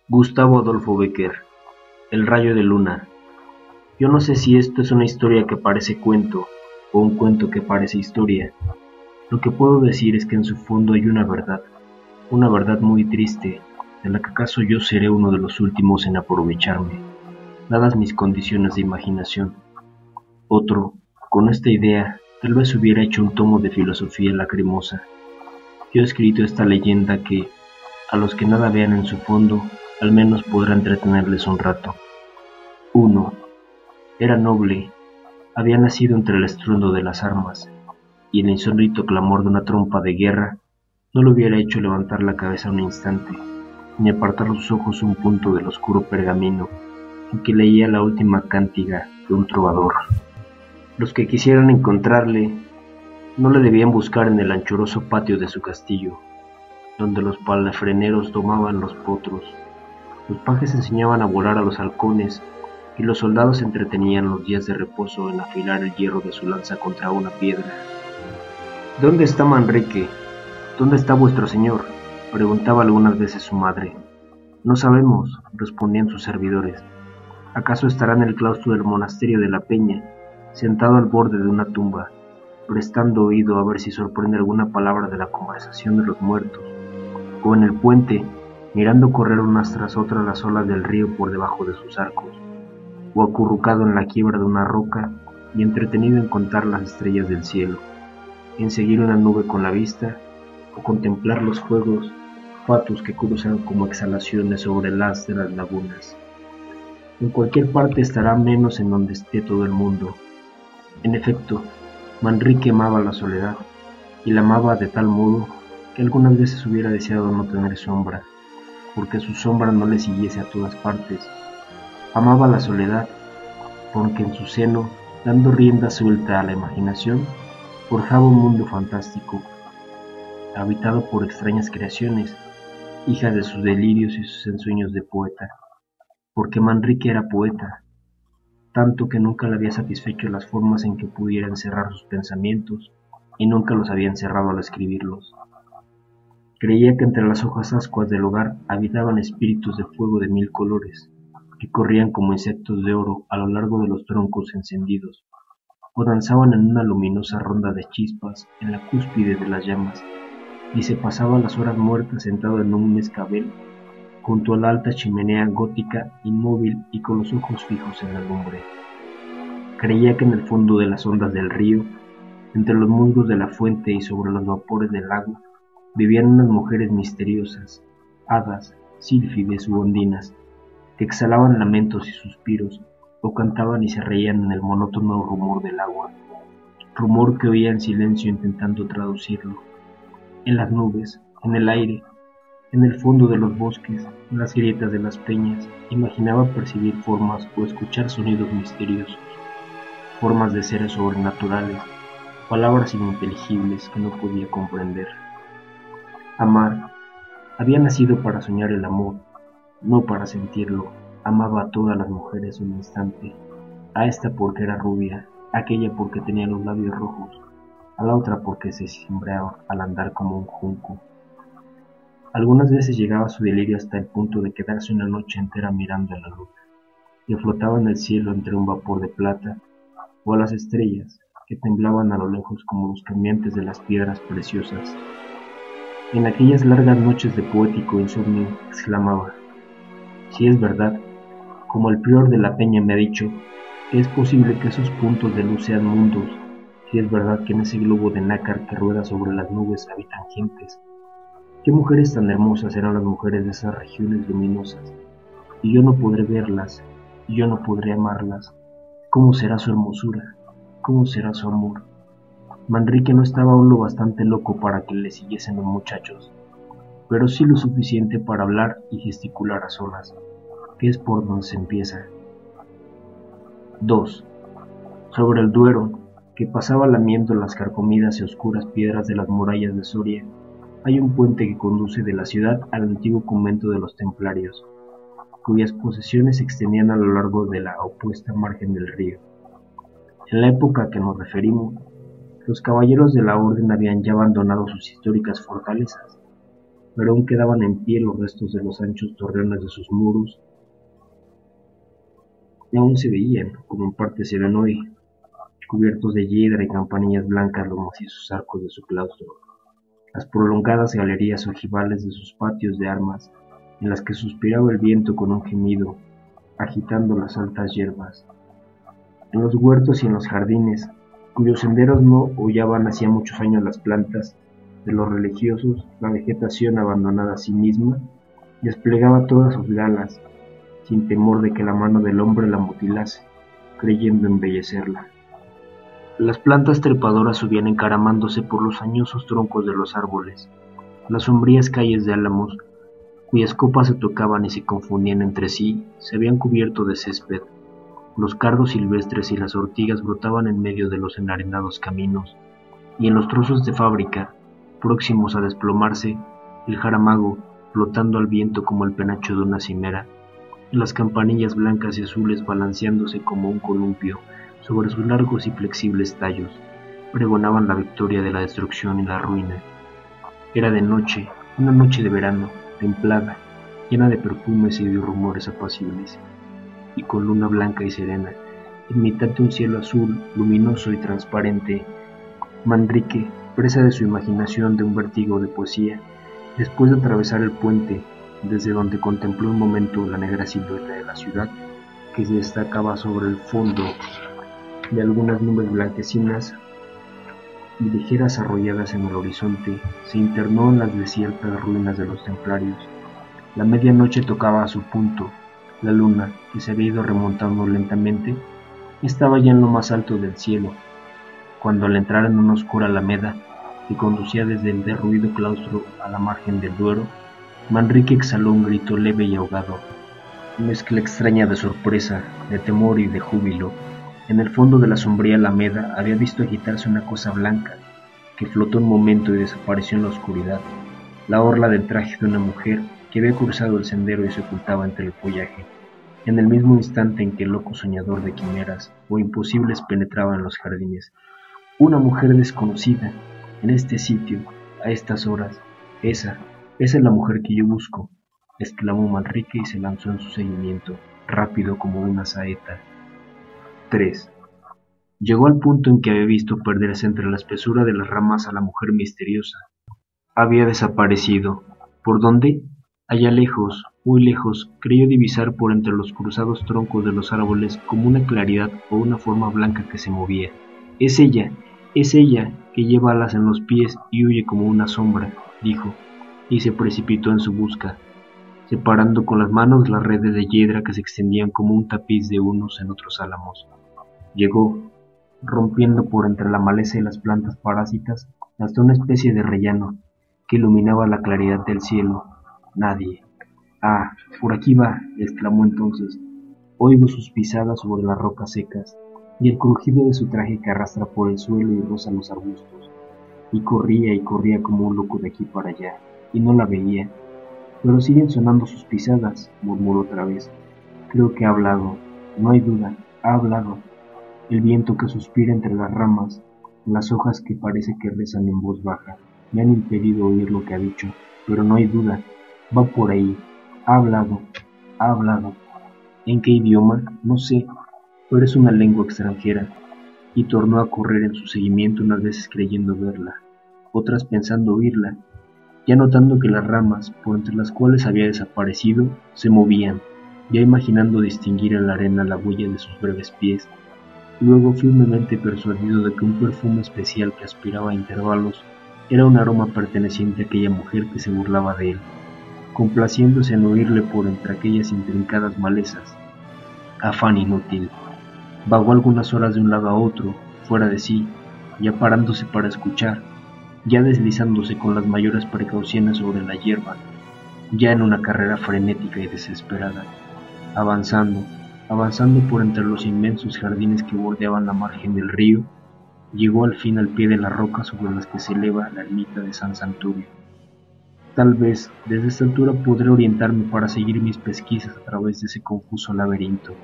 Gustavo Adolfo Bécquer, El rayo de luna. Yo no sé si esto es una historia que parece cuento o un cuento que parece historia. Lo que puedo decir es que en su fondo hay una verdad muy triste, de la que acaso yo seré uno de los últimos en aprovecharme, dadas mis condiciones de imaginación. Otro, con esta idea, tal vez hubiera hecho un tomo de filosofía lacrimosa. Yo he escrito esta leyenda que, a los que nada vean en su fondo, al menos podrá entretenerles un rato. 1. Era noble, había nacido entre el estruendo de las armas, y el insólito clamor de una trompa de guerra no le hubiera hecho levantar la cabeza un instante, ni apartar los ojos un punto del oscuro pergamino en que leía la última cántiga de un trovador. Los que quisieran encontrarle no le debían buscar en el anchuroso patio de su castillo, donde los palafreneros domaban los potros, los pajes enseñaban a volar a los halcones y los soldados entretenían los días de reposo en afilar el hierro de su lanza contra una piedra. ¿Dónde está Manrique? ¿Dónde está vuestro señor?, preguntaba algunas veces su madre. No sabemos, respondían sus servidores. ¿Acaso estará en el claustro del monasterio de la Peña, sentado al borde de una tumba, prestando oído a ver si sorprende alguna palabra de la conversación de los muertos, o en el puente, mirando correr unas tras otras las olas del río por debajo de sus arcos, o acurrucado en la quiebra de una roca y entretenido en contar las estrellas del cielo, en seguir una nube con la vista, o contemplar los fuegos fatuos que cruzan como exhalaciones sobre el haz de las lagunas? En cualquier parte estará, menos en donde esté todo el mundo. En efecto, Manrique amaba la soledad, y la amaba de tal modo que algunas veces hubiera deseado no tener sombra, porque su sombra no le siguiese a todas partes. Amaba la soledad, porque en su seno, dando rienda suelta a la imaginación, forjaba un mundo fantástico, habitado por extrañas creaciones, hijas de sus delirios y sus ensueños de poeta, porque Manrique era poeta, tanto que nunca le había satisfecho las formas en que pudiera encerrar sus pensamientos, y nunca los había encerrado al escribirlos. Creía que entre las hojas ascuas del hogar habitaban espíritus de fuego de 1000 colores, que corrían como insectos de oro a lo largo de los troncos encendidos, o danzaban en una luminosa ronda de chispas en la cúspide de las llamas, y se pasaba las horas muertas sentado en un escabel junto a la alta chimenea gótica, inmóvil y con los ojos fijos en la lumbre. Creía que en el fondo de las ondas del río, entre los musgos de la fuente y sobre los vapores del lago, vivían unas mujeres misteriosas, hadas, sílfides u ondinas, que exhalaban lamentos y suspiros, o cantaban y se reían en el monótono rumor del agua, rumor que oía en silencio intentando traducirlo. En las nubes, en el aire, en el fondo de los bosques, en las grietas de las peñas, imaginaba percibir formas o escuchar sonidos misteriosos, formas de seres sobrenaturales, palabras ininteligibles que no podía comprender. Amar. Había nacido para soñar el amor, no para sentirlo. Amaba a todas las mujeres un instante, a esta porque era rubia, a aquella porque tenía los labios rojos, a la otra porque se cimbreaba al andar como un junco. Algunas veces llegaba su delirio hasta el punto de quedarse una noche entera mirando a la luna, que flotaba en el cielo entre un vapor de plata, o a las estrellas, que temblaban a lo lejos como los cambiantes de las piedras preciosas. En aquellas largas noches de poético insomnio exclamaba: si es verdad, como el prior de la Peña me ha dicho, que es posible que esos puntos de luz sean mundos, si es verdad que en ese globo de nácar que rueda sobre las nubes habitan gentes, ¿qué mujeres tan hermosas serán las mujeres de esas regiones luminosas? Y yo no podré verlas, y yo no podré amarlas. ¿Cómo será su hermosura? ¿Cómo será su amor? Manrique no estaba aún lo bastante loco para que le siguiesen los muchachos, pero sí lo suficiente para hablar y gesticular a solas, que es por donde se empieza. 2. Sobre el Duero, que pasaba lamiendo las carcomidas y oscuras piedras de las murallas de Soria, hay un puente que conduce de la ciudad al antiguo convento de los templarios, cuyas posesiones se extendían a lo largo de la opuesta margen del río. En la época a que nos referimos, los caballeros de la orden habían ya abandonado sus históricas fortalezas, pero aún quedaban en pie los restos de los anchos torreones de sus muros, y aún se veían, como en parte se ven hoy, cubiertos de hiedra y campanillas blancas los macizos arcos de su claustro, las prolongadas galerías ojivales de sus patios de armas, en las que suspiraba el viento con un gemido, agitando las altas hierbas. En los huertos y en los jardines, cuyos senderos no hollaban hacía muchos años las plantas de los religiosos, la vegetación abandonada a sí misma, desplegaba todas sus galas, sin temor de que la mano del hombre la mutilase, creyendo embellecerla. Las plantas trepadoras subían encaramándose por los añosos troncos de los árboles, las sombrías calles de álamos, cuyas copas se tocaban y se confundían entre sí, se habían cubierto de césped. Los cardos silvestres y las ortigas brotaban en medio de los enarenados caminos, y en los trozos de fábrica, próximos a desplomarse, el jaramago, flotando al viento como el penacho de una cimera, y las campanillas blancas y azules balanceándose como un columpio sobre sus largos y flexibles tallos, pregonaban la victoria de la destrucción y la ruina. Era de noche, una noche de verano, templada, llena de perfumes y de rumores apacibles, y con luna blanca y serena, en mitad de un cielo azul, luminoso y transparente, Manrique, presa de su imaginación de un vértigo de poesía, después de atravesar el puente, desde donde contempló un momento la negra silueta de la ciudad, que se destacaba sobre el fondo de algunas nubes blanquecinas y ligeras arrolladas en el horizonte, se internó en las desiertas ruinas de los templarios. La medianoche tocaba a su punto. La luna, que se había ido remontando lentamente, estaba ya en lo más alto del cielo, cuando al entrar en una oscura alameda que conducía desde el derruido claustro a la margen del Duero, Manrique exhaló un grito leve y ahogado, mezcla extraña de sorpresa, de temor y de júbilo. En el fondo de la sombría alameda había visto agitarse una cosa blanca, que flotó un momento y desapareció en la oscuridad, la orla del traje de una mujer que había cruzado el sendero y se ocultaba entre el follaje, en el mismo instante en que el loco soñador de quimeras o imposibles penetraba en los jardines. Una mujer desconocida, en este sitio, a estas horas, esa es la mujer que yo busco, exclamó Manrique y se lanzó en su seguimiento, rápido como una saeta. 3. Llegó al punto en que había visto perderse entre la espesura de las ramas a la mujer misteriosa. Había desaparecido. ¿Por dónde? Allá lejos, muy lejos, creyó divisar por entre los cruzados troncos de los árboles como una claridad o una forma blanca que se movía. Es ella, que lleva alas en los pies y huye como una sombra, dijo, y se precipitó en su busca, separando con las manos las redes de hiedra que se extendían como un tapiz de unos en otros álamos. Llegó, rompiendo por entre la maleza y las plantas parásitas, hasta una especie de rellano que iluminaba la claridad del cielo. Nadie. Ah, por aquí va, exclamó entonces. Oigo sus pisadas sobre las rocas secas y el crujido de su traje que arrastra por el suelo y roza los arbustos. Y corría como un loco de aquí para allá, y no la veía. Pero siguen sonando sus pisadas, murmuró otra vez. Creo que ha hablado, no hay duda, ha hablado. El viento que suspira entre las ramas, las hojas que parece que rezan en voz baja, me han impedido oír lo que ha dicho, pero no hay duda, va por ahí, ha hablado, ha hablado. ¿En qué idioma? No sé, pero es una lengua extranjera, y tornó a correr en su seguimiento unas veces creyendo verla, otras pensando oírla, ya notando que las ramas, por entre las cuales había desaparecido, se movían, ya imaginando distinguir en la arena la huella de sus breves pies. Luego, firmemente persuadido de que un perfume especial que aspiraba a intervalos era un aroma perteneciente a aquella mujer que se burlaba de él, complaciéndose en oírle por entre aquellas intrincadas malezas. Afán inútil. Vagó algunas horas de un lado a otro, fuera de sí, ya parándose para escuchar, ya deslizándose con las mayores precauciones sobre la hierba, ya en una carrera frenética y desesperada, avanzando por entre los inmensos jardines que bordeaban la margen del río, llegó al fin al pie de las rocas sobre las que se eleva la ermita de San Santubio. Tal vez desde esta altura podré orientarme para seguir mis pesquisas a través de ese confuso laberinto,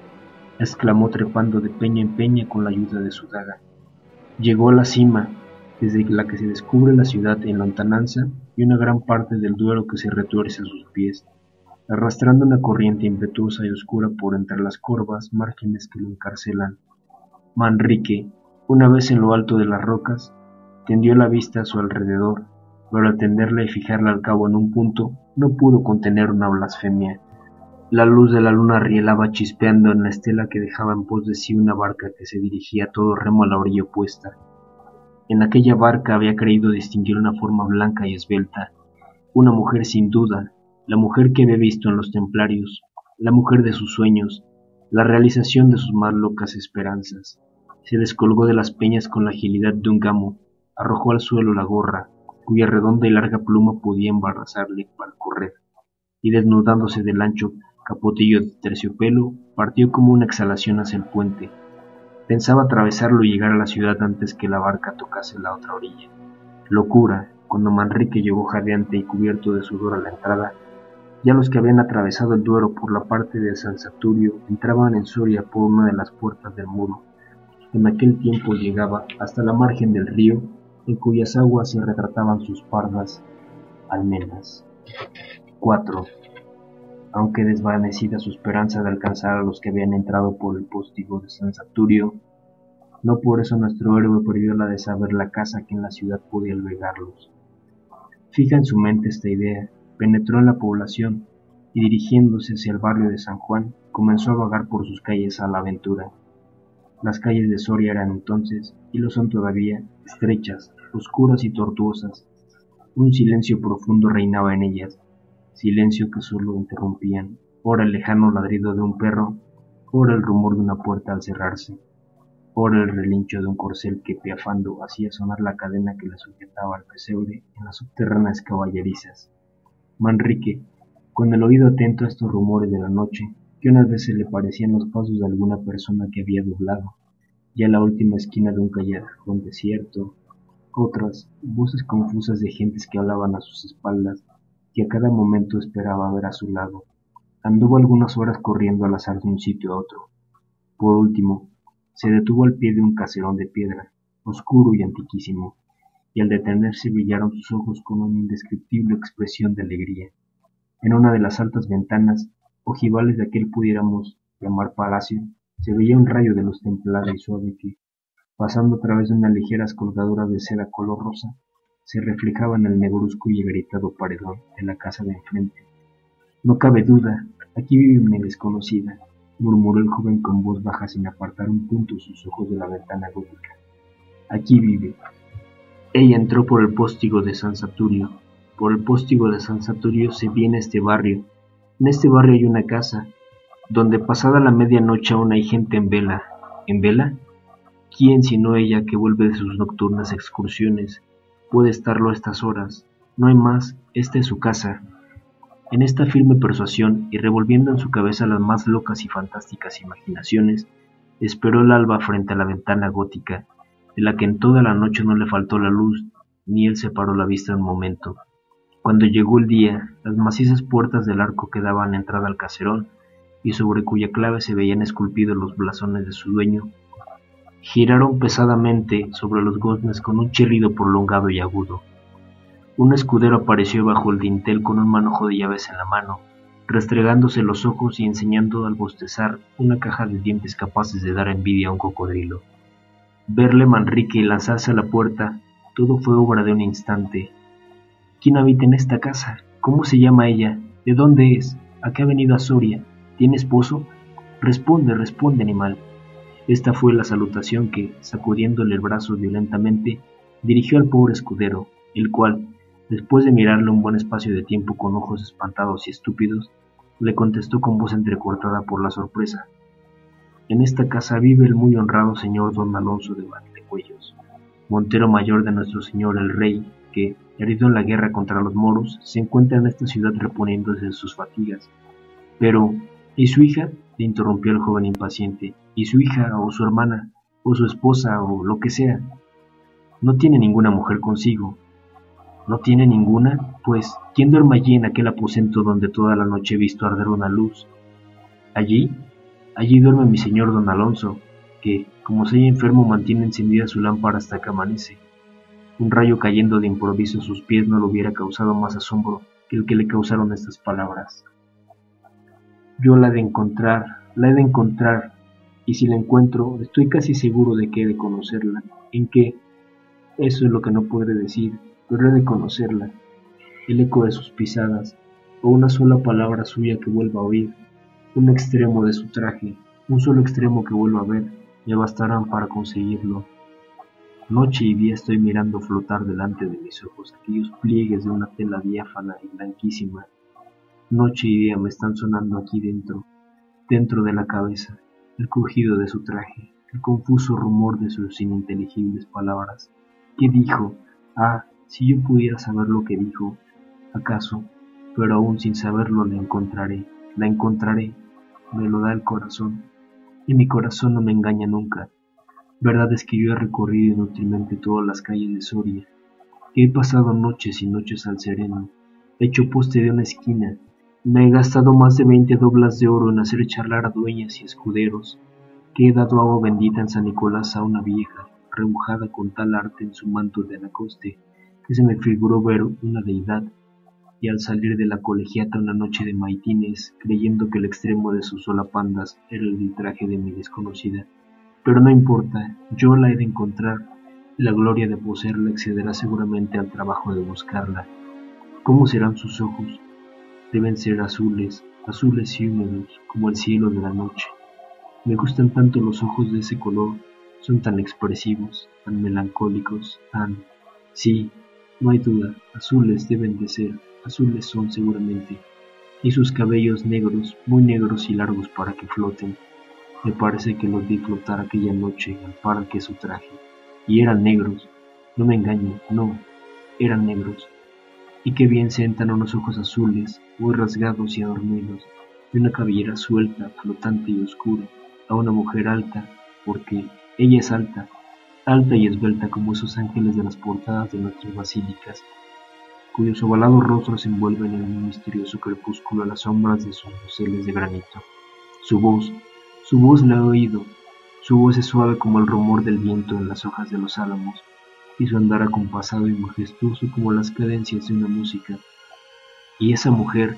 exclamó trepando de peña en peña con la ayuda de su daga. Llegó a la cima, desde la que se descubre la ciudad en lontananza y una gran parte del Duero que se retuerce a sus pies, arrastrando una corriente impetuosa y oscura por entre las corvas márgenes que lo encarcelan. Manrique, una vez en lo alto de las rocas, tendió la vista a su alrededor, pero al tenderla y fijarla al cabo en un punto, no pudo contener una blasfemia. La luz de la luna rielaba chispeando en la estela que dejaba en pos de sí una barca que se dirigía a todo remo a la orilla opuesta. En aquella barca había creído distinguir una forma blanca y esbelta, una mujer sin duda, la mujer que había visto en los templarios, la mujer de sus sueños, la realización de sus más locas esperanzas. Se descolgó de las peñas con la agilidad de un gamo, arrojó al suelo la gorra, cuya redonda y larga pluma podía embarazarle al correr, y desnudándose del ancho capotillo de terciopelo, partió como una exhalación hacia el puente. Pensaba atravesarlo y llegar a la ciudad antes que la barca tocase la otra orilla. Locura, cuando Manrique llegó jadeante y cubierto de sudor a la entrada. Ya los que habían atravesado el Duero por la parte de San Saturio entraban en Soria por una de las puertas del muro. En aquel tiempo llegaba hasta la margen del río, en cuyas aguas se retrataban sus pardas almenas. 4. Aunque desvanecida su esperanza de alcanzar a los que habían entrado por el postigo de San Saturio, no por eso nuestro héroe perdió la de saber la casa que en la ciudad podía albergarlos. Fija en su mente esta idea, penetró en la población y dirigiéndose hacia el barrio de San Juan, comenzó a vagar por sus calles a la aventura. Las calles de Soria eran entonces, y lo son todavía, estrechas, oscuras y tortuosas. Un silencio profundo reinaba en ellas, silencio que solo interrumpían, ora el lejano ladrido de un perro, ora el rumor de una puerta al cerrarse, ora el relincho de un corcel que piafando hacía sonar la cadena que le sujetaba al pesebre en las subterráneas caballerizas. Manrique, con el oído atento a estos rumores de la noche, que unas veces le parecían los pasos de alguna persona que había doblado, ya la última esquina de un callejón desierto, otras, voces confusas de gentes que hablaban a sus espaldas, que a cada momento esperaba ver a su lado. Anduvo algunas horas corriendo al azar de un sitio a otro. Por último, se detuvo al pie de un caserón de piedra, oscuro y antiquísimo, y al detenerse brillaron sus ojos con una indescriptible expresión de alegría. En una de las altas ventanas, ojivales de aquel pudiéramos llamar palacio, se veía un rayo de luz templada y suave que, pasando a través de unas ligeras colgaduras de seda color rosa, se reflejaba en el negruzco y agrietado paredón de la casa de enfrente. No cabe duda, aquí vive una desconocida, murmuró el joven con voz baja sin apartar un punto sus ojos de la ventana gótica. Aquí vive. Ella entró por el póstigo de San Saturio. Por el póstigo de San Saturio se viene a este barrio. En este barrio hay una casa, donde pasada la medianoche aún hay gente en vela. ¿En vela? ¿Quién sino ella que vuelve de sus nocturnas excursiones puede estarlo a estas horas? No hay más, esta es su casa. En esta firme persuasión y revolviendo en su cabeza las más locas y fantásticas imaginaciones, esperó el alba frente a la ventana gótica, de la que en toda la noche no le faltó la luz, ni él separó la vista un momento. Cuando llegó el día, las macizas puertas del arco que daban entrada al caserón, y sobre cuya clave se veían esculpidos los blasones de su dueño, giraron pesadamente sobre los goznes con un chirrido prolongado y agudo. Un escudero apareció bajo el dintel con un manojo de llaves en la mano, restregándose los ojos y enseñando al bostezar una caja de dientes capaces de dar envidia a un cocodrilo. Verle Manrique y lanzarse a la puerta, todo fue obra de un instante. ¿Quién habita en esta casa? ¿Cómo se llama ella? ¿De dónde es? ¿A qué ha venido a Soria? ¿Tiene esposo? Responde, animal. Esta fue la salutación que, sacudiéndole el brazo violentamente, dirigió al pobre escudero, el cual, después de mirarle un buen espacio de tiempo con ojos espantados y estúpidos, le contestó con voz entrecortada por la sorpresa. En esta casa vive el muy honrado señor don Alonso de Valdecuellos, montero mayor de nuestro señor el rey, que, herido en la guerra contra los moros, se encuentra en esta ciudad reponiéndose de sus fatigas. Pero, ¿y su hija?, le interrumpió el joven impaciente. ¿Y su hija, o su hermana, o su esposa, o lo que sea? No tiene ninguna mujer consigo. ¿No tiene ninguna? Pues, ¿quién duerme allí en aquel aposento donde toda la noche he visto arder una luz? ¿Allí? Allí duerme mi señor don Alonso, que, como se halla enfermo, mantiene encendida su lámpara hasta que amanece. Un rayo cayendo de improviso a sus pies no le hubiera causado más asombro que el que le causaron estas palabras. Yo la he de encontrar, y si la encuentro, estoy casi seguro de que he de conocerla. ¿En qué? Eso es lo que no podré decir, pero he de conocerla. El eco de sus pisadas, o una sola palabra suya que vuelva a oír, un extremo de su traje, un solo extremo que vuelva a ver, me bastarán para conseguirlo. Noche y día estoy mirando flotar delante de mis ojos aquellos pliegues de una tela diáfana y blanquísima. Noche y día me están sonando aquí dentro, dentro de la cabeza, el crujido de su traje, el confuso rumor de sus ininteligibles palabras. ¿Qué dijo? Ah, si yo pudiera saber lo que dijo, acaso, pero aún sin saberlo la encontraré, me lo da el corazón, y mi corazón no me engaña nunca. Verdad es que yo he recorrido inútilmente todas las calles de Soria, que he pasado noches y noches al sereno, he hecho poste de una esquina, me he gastado más de 20 doblas de oro en hacer charlar a dueñas y escuderos, que he dado agua bendita en San Nicolás a una vieja, rebujada con tal arte en su manto de anacoste, que se me figuró ver una deidad, y al salir de la colegiata una noche de maitines, creyendo que el extremo de sus solapandas era el del traje de mi desconocida. Pero no importa, yo la he de encontrar, y la gloria de poseerla excederá seguramente al trabajo de buscarla. ¿Cómo serán sus ojos? Deben ser azules, azules y húmedos, como el cielo de la noche. Me gustan tanto los ojos de ese color, son tan expresivos, tan melancólicos, tan... Sí, no hay duda, azules deben de ser, azules son seguramente, y sus cabellos negros, muy negros y largos para que floten. Me parece que los vi flotar aquella noche al par que su traje, y eran negros, no me engaño, no, eran negros. Y qué bien sentan unos ojos azules, muy rasgados y adormidos, y una cabellera suelta, flotante y oscura, a una mujer alta, porque ella es alta, alta y esbelta como esos ángeles de las portadas de nuestras basílicas, cuyos ovalados rostros envuelven en un misterioso crepúsculo a las sombras de sus doseles de granito. Su voz la he oído, su voz es suave como el rumor del viento en las hojas de los álamos, y su andar acompasado y majestuoso como las cadencias de una música. Y esa mujer,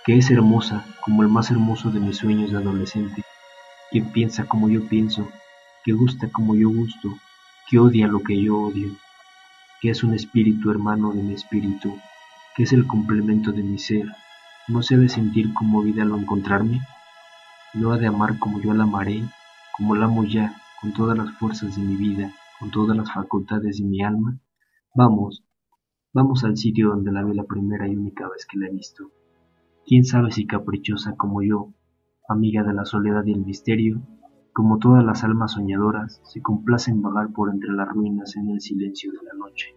que es hermosa como el más hermoso de mis sueños de adolescente, que piensa como yo pienso, que gusta como yo gusto, que odia lo que yo odio, que es un espíritu hermano de mi espíritu, que es el complemento de mi ser, ¿no se ha de sentir conmovida al encontrarme? ¿No ha de amar como yo la amaré, como la amo ya, con todas las fuerzas de mi vida, con todas las facultades de mi alma? Vamos, vamos al sitio donde la vi la primera y única vez que la he visto. ¿Quién sabe si caprichosa como yo, amiga de la soledad y el misterio, como todas las almas soñadoras, se complace en vagar por entre las ruinas en el silencio de la noche?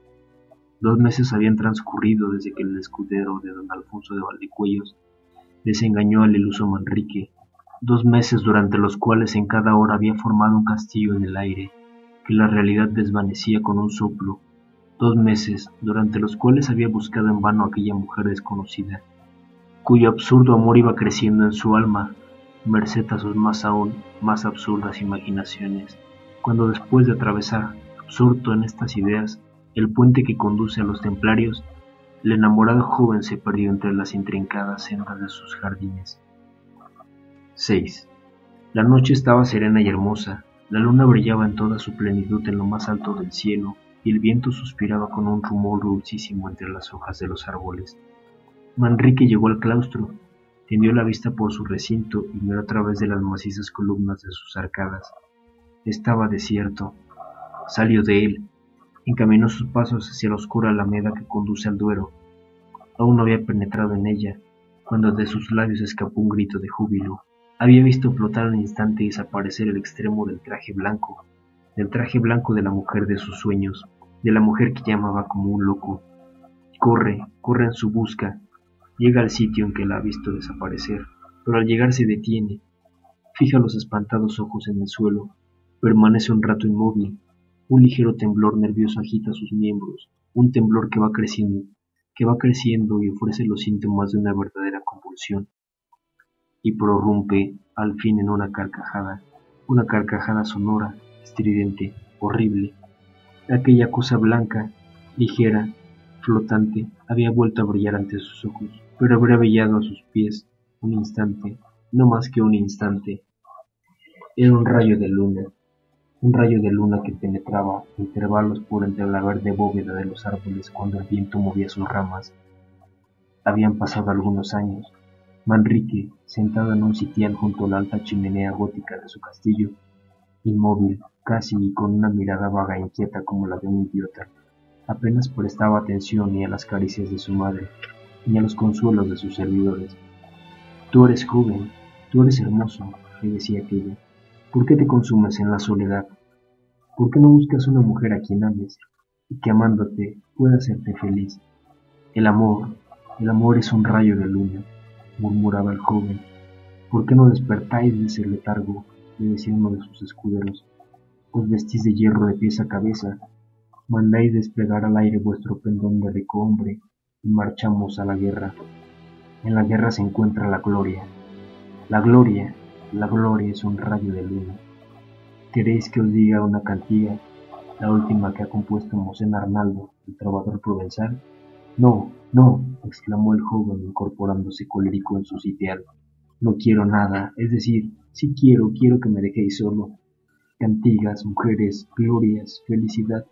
2 meses habían transcurrido desde que el escudero de don Alfonso de Valdecuellos desengañó al iluso Manrique, 2 meses durante los cuales en cada hora había formado un castillo en el aire, que la realidad desvanecía con un soplo, 2 meses durante los cuales había buscado en vano a aquella mujer desconocida, cuyo absurdo amor iba creciendo en su alma, merced a sus más absurdas imaginaciones, cuando después de atravesar, absorto en estas ideas, el puente que conduce a los templarios, el enamorado joven se perdió entre las intrincadas sendas de sus jardines. 6. La noche estaba serena y hermosa, la luna brillaba en toda su plenitud en lo más alto del cielo, y el viento suspiraba con un rumor dulcísimo entre las hojas de los árboles. Manrique llegó al claustro, tendió la vista por su recinto y miró a través de las macizas columnas de sus arcadas. Estaba desierto. Salió de él, encaminó sus pasos hacia la oscura alameda que conduce al Duero. Aún no había penetrado en ella, cuando de sus labios escapó un grito de júbilo. Había visto flotar al instante y desaparecer el extremo del traje blanco de la mujer de sus sueños, de la mujer que llamaba como un loco. Corre, corre en su busca, llega al sitio en que la ha visto desaparecer, pero al llegar se detiene, fija los espantados ojos en el suelo, permanece un rato inmóvil, un ligero temblor nervioso agita sus miembros, un temblor que va creciendo y ofrece los síntomas de una verdadera convulsión, y prorrumpe al fin en una carcajada sonora, estridente, horrible. Aquella cosa blanca, ligera, flotante, había vuelto a brillar ante sus ojos, pero habría brillado a sus pies un instante, no más que un instante. Era un rayo de luna que penetraba a intervalos por entre la verde bóveda de los árboles cuando el viento movía sus ramas. Habían pasado algunos años. Manrique, sentado en un sitial junto a la alta chimenea gótica de su castillo, inmóvil, casi y con una mirada vaga e inquieta como la de un idiota, apenas prestaba atención ni a las caricias de su madre, ni a los consuelos de sus servidores. Tú eres joven, tú eres hermoso, le decía aquella. ¿Por qué te consumes en la soledad? ¿Por qué no buscas una mujer a quien ames y que amándote pueda hacerte feliz? El amor, el amor es un rayo de luna, murmuraba el joven. ¿Por qué no despertáis de ese letargo? Le decía uno de sus escuderos. Os vestís de hierro de pies a cabeza, mandáis desplegar al aire vuestro pendón de rico hombre y marchamos a la guerra. En la guerra se encuentra la gloria. La gloria, la gloria es un rayo de luna. ¿Queréis que os diga una cantiga, la última que ha compuesto Mosén Arnaldo, el trovador provenzal? No, no, exclamó el joven incorporándose colérico en su sitial. No quiero nada, es decir, sí quiero que me dejéis solo. Cantigas, mujeres, glorias, felicidad,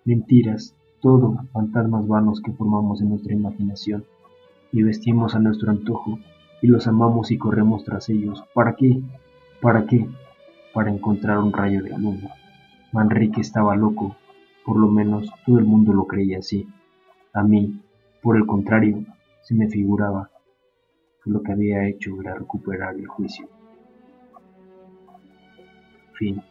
mentiras, todo fantasmas vanos que formamos en nuestra imaginación y vestimos a nuestro antojo y los amamos y corremos tras ellos. ¿Para qué? ¿Para qué? Para encontrar un rayo de luna. Manrique estaba loco, por lo menos todo el mundo lo creía así. A mí, por el contrario, se me figuraba que lo que había hecho era recuperar el juicio. Fin.